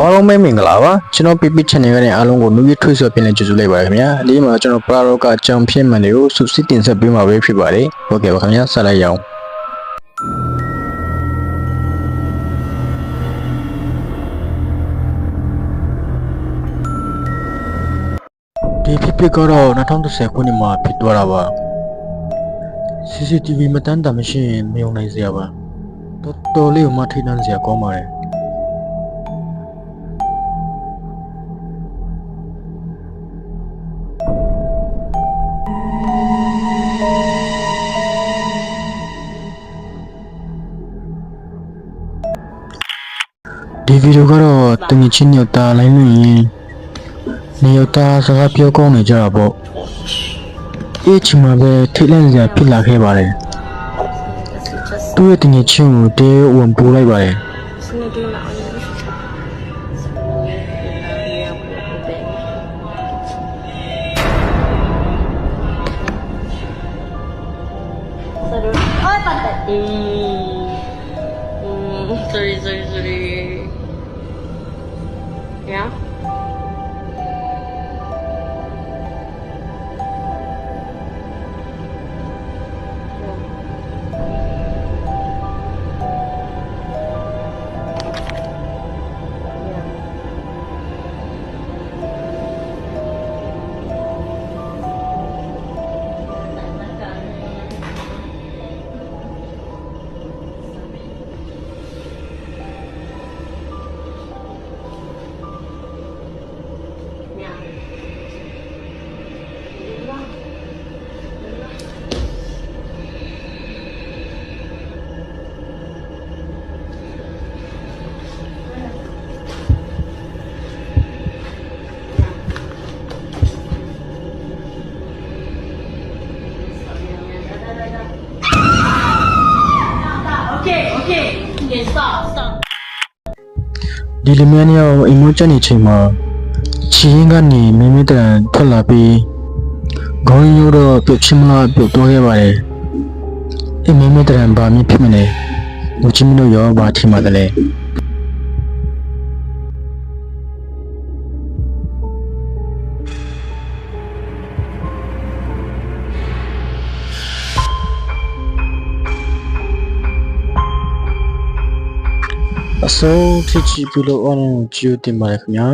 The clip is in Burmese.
အားလုံးပဲမင်္ဂလာပါကျွန်တော် PP channel ကနေအားလုံးကိုနှုတ်ရထွေးဆိုပြင်လဲကြိုဆိုလိုက်ပါခင်ဗျာဒီမှာကျွန်တော် Pro ကအကြောင်းဖြစ်မှန်တွေကိုစုစည်းတင်ဆက်ပေးမှာပဲဖြစ်ပါတယ်ဟုတ်ကဲ့ပါခင်ဗျာဆက်လိုက်ရအောင်ဒီဖြစ်ဖြစ်ကတော့2010ခုနှစ်မှာဖြစ်သွားတာပါ CCTV မတန်းတာမရှိရင်မယုံနိုင်စရာပါတော်လေးကိုမှထိနှမ်းစရာကောင်းပါတယ်ဒီဗီဒီယိုကတော့တငယ်ချင်းယောက်သားလိုင်းလွှင့်ရင်နေယောက်သားစကားပြောကောင်းနေကြတာပေါ့အေးချင်မှာပဲထိတ်လန့်စရာဖြစ်လာခဲ့ပါတယ်သူ့ရဲ့တငယ်ချင်းကိုတဲဝင်ပို့လိုက်ပါတယ်sorry. Yeah? Okay. Stop. ဒီလျင်ယောက်အိမ်မွေးချက်နေချိန်မှာချီရင်ကနေမင်းမတန်ထွက်လာပြီးခေါင်းရိုးတော့ပြုတ်ချင်းမလားပြုတ်သွားခဲ့ပါတယ်အိမ်မင်းတန်ဘာမြဖြစ်မလဲလူချင်းမလို့ရောဘာထင်မှတလဲအစိုးဖြစ်ချီပြုလို့အောင်ကြည့်တင်ပါရခင်ဗျာ